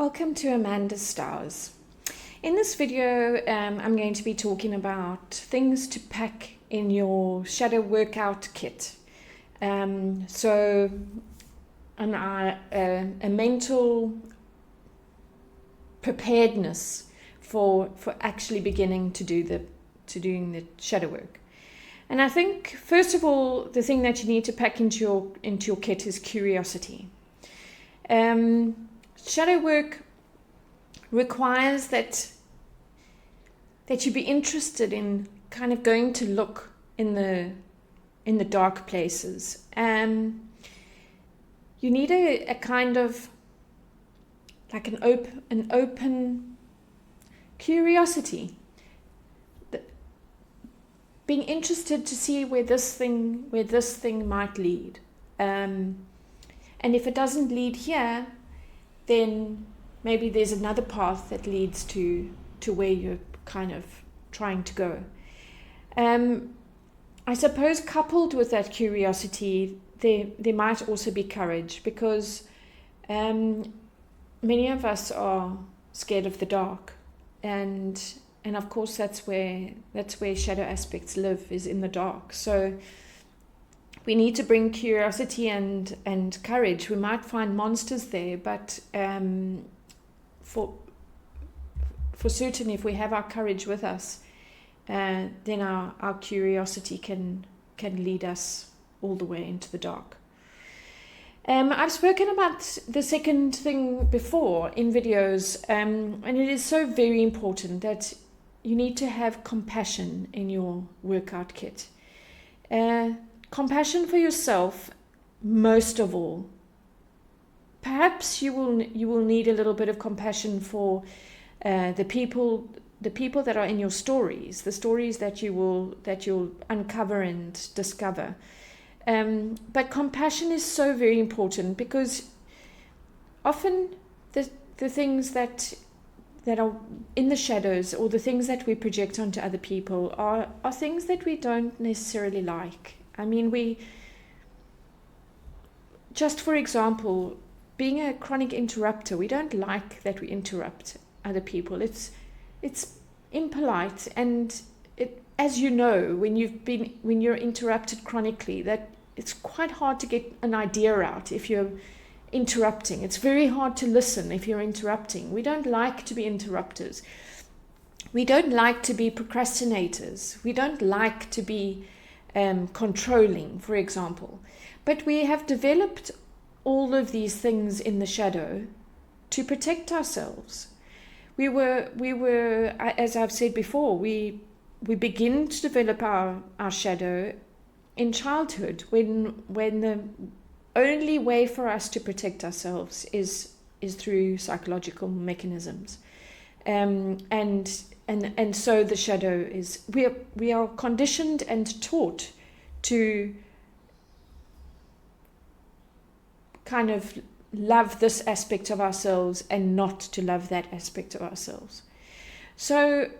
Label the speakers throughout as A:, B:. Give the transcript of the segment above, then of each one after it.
A: Welcome to Amanda's Stars. In this video, I'm going to be talking about things to pack in your shadow workout kit. A mental preparedness for actually beginning to doing the shadow work. And I think first of all, the thing that you need to pack into your kit is curiosity. Shadow work requires that you be interested in kind of going to look in the dark places. You need a kind of like an open curiosity, being interested to see where this thing might lead. And if it doesn't lead here, then maybe there's another path that leads to where you're kind of trying to go. I suppose coupled with that curiosity, there might also be courage, because many of us are scared of the dark, and of course that's where shadow aspects live, is in the dark. So we need to bring curiosity and courage. We might find monsters there, but for certain, if we have our courage with us, then our curiosity can lead us all the way into the dark. I've spoken about the second thing before in videos, and it is so very important that you need to have compassion in your workout kit. Compassion for yourself, most of all. Perhaps you will need a little bit of compassion for the people that are in your stories, the stories that you'll uncover and discover. But compassion is so very important, because often the things that are in the shadows, or the things that we project onto other people, are things that we don't necessarily like. I mean, just for example, being a chronic interrupter, we don't like that we interrupt other people. It's impolite, and as you know, when you're interrupted chronically, that it's quite hard to get an idea out if you're interrupting. It's very hard to listen if you're interrupting. We don't like to be interrupters. We don't like to be procrastinators. We don't like to be controlling, for example. But we have developed all of these things in the shadow to protect ourselves. We were, as I've said before, we begin to develop our shadow in childhood, when the only way for us to protect ourselves is through psychological mechanisms. And so the shadow is, we are conditioned and taught to kind of love this aspect of ourselves and not to love that aspect of ourselves. So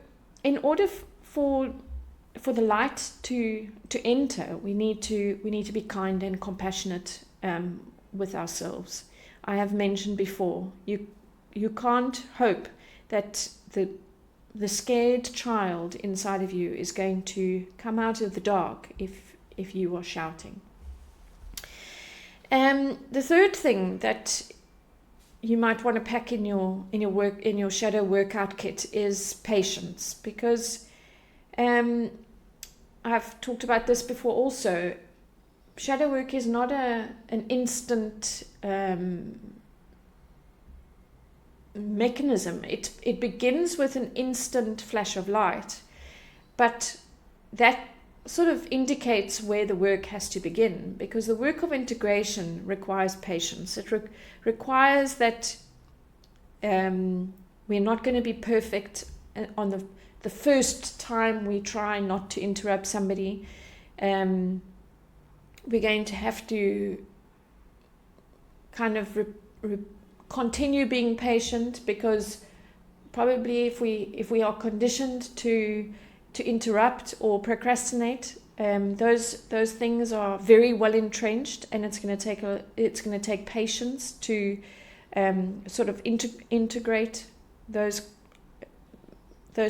A: in order for the light to enter, we need to be kind and compassionate with ourselves. I have mentioned before, you can't hope that the scared child inside of you is going to come out of the dark if you are shouting. The third thing that you might want to pack in your shadow workout kit is patience, because I've talked about this before also. Shadow work is not an instant mechanism. It begins with an instant flash of light, but that sort of indicates where the work has to begin, because the work of integration requires patience. It requires that we're not going to be perfect on the first time we try not to interrupt somebody. We're going to have to kind of continue being patient, because probably if we are conditioned to interrupt or procrastinate, those things are very well entrenched, and it's going to take patience to sort of integrate those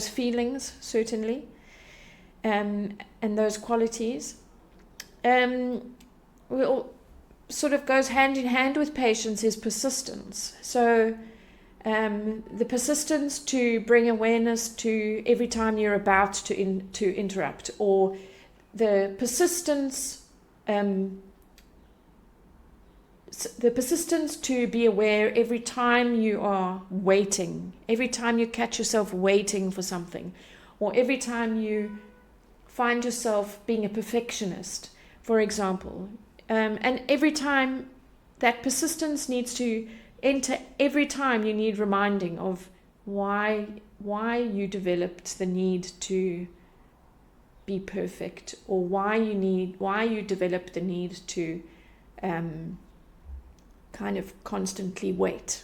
A: feelings, certainly, and those qualities. Sort of goes hand in hand with patience is persistence. So the persistence to bring awareness to every time you're about to interrupt, or the persistence to be aware every time you are waiting, every time you catch yourself waiting for something, or every time you find yourself being a perfectionist, for example. And every time that persistence needs to enter, every time you need reminding of why you developed the need to be perfect, or why you developed the need to kind of constantly wait.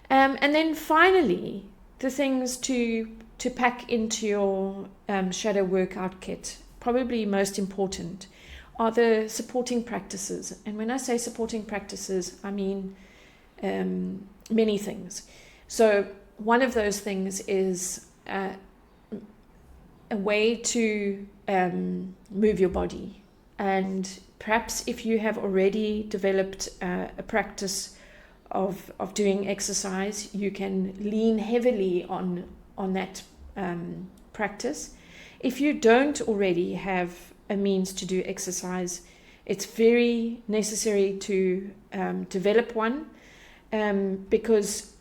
A: And then finally, the things to pack into your shadow workout kit, probably most important, are the supporting practices. And when I say supporting practices, I mean many things. So one of those things is a way to move your body. And perhaps if you have already developed a practice of doing exercise, you can lean heavily on that practice. If you don't already have a means to do exercise, it's very necessary to develop one, because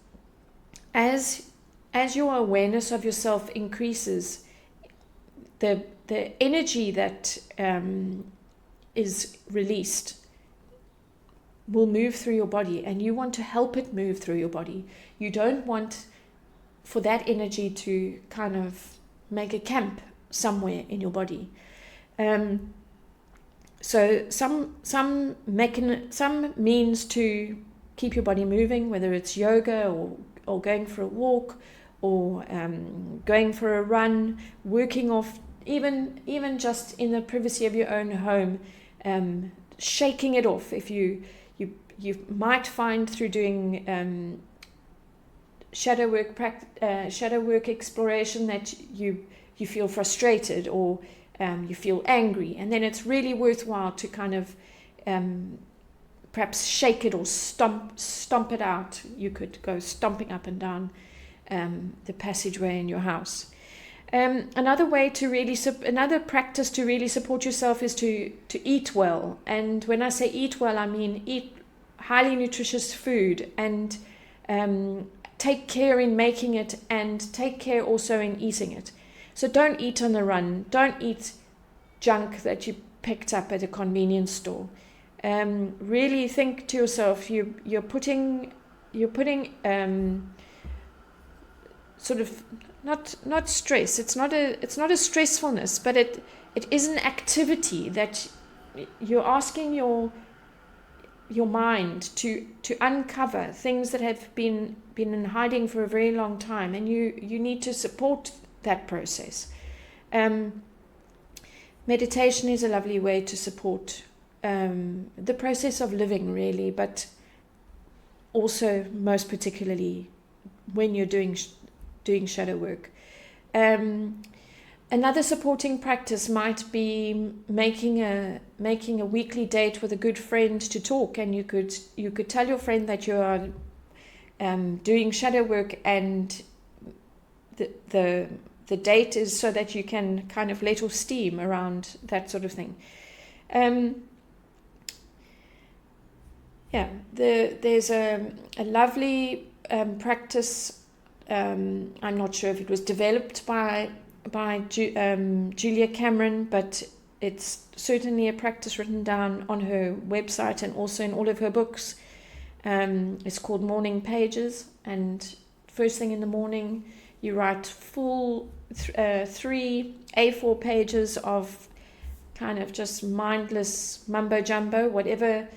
A: as your awareness of yourself increases, the energy that is released will move through your body, and you want to help it move through your body. You don't want for that energy to kind of make a camp somewhere in your body. So some means to keep your body moving, whether it's yoga or going for a walk, or going for a run, working off, even just in the privacy of your own home, shaking it off. If you might find through doing shadow work exploration that you feel frustrated, or you feel angry, and then it's really worthwhile to kind of perhaps shake it or stomp it out. You could go stomping up and down the passageway in your house. Another practice to really support yourself is to eat well. And when I say eat well, I mean eat highly nutritious food, and take care in making it, and take care also in eating it. So don't eat on the run. Don't eat junk that you picked up at a convenience store. Really think to yourself, you're putting sort of not stress. It's not a stressfulness, but it is an activity that you're asking your mind to uncover things that have been in hiding for a very long time, and you need to support that process. Meditation is a lovely way to support the process of living, really, but also most particularly when you're doing shadow work. Another supporting practice might be making a weekly date with a good friend to talk, and you could tell your friend that you are doing shadow work, and the date is so that you can kind of let off steam around that sort of thing. There's a lovely practice. I'm not sure if it was developed by Julia Cameron, but it's certainly a practice written down on her website and also in all of her books. It's called Morning Pages, and first thing in the morning you write full 3 A4 pages of kind of just mindless mumbo jumbo, whatever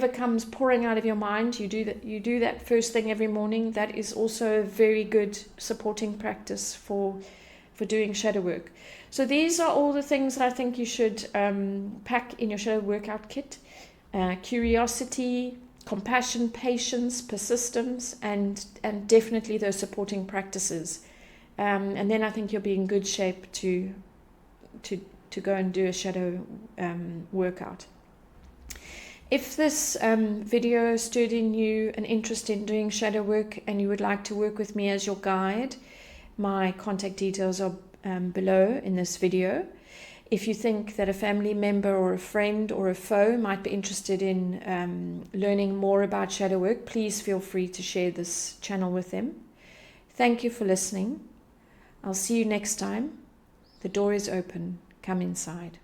A: comes pouring out of your mind. You do that first thing every morning. That is also a very good supporting practice for doing shadow work. So these are all the things that I think you should pack in your shadow workout kit. Curiosity, compassion, patience, persistence, and definitely those supporting practices. And then I think you'll be in good shape to go and do a shadow workout. If this video stirred in you an interest in doing shadow work and you would like to work with me as your guide, my contact details are below in this video. If you think that a family member or a friend or a foe might be interested in learning more about shadow work, please feel free to share this channel with them. Thank you for listening. I'll see you next time. The door is open. Come inside.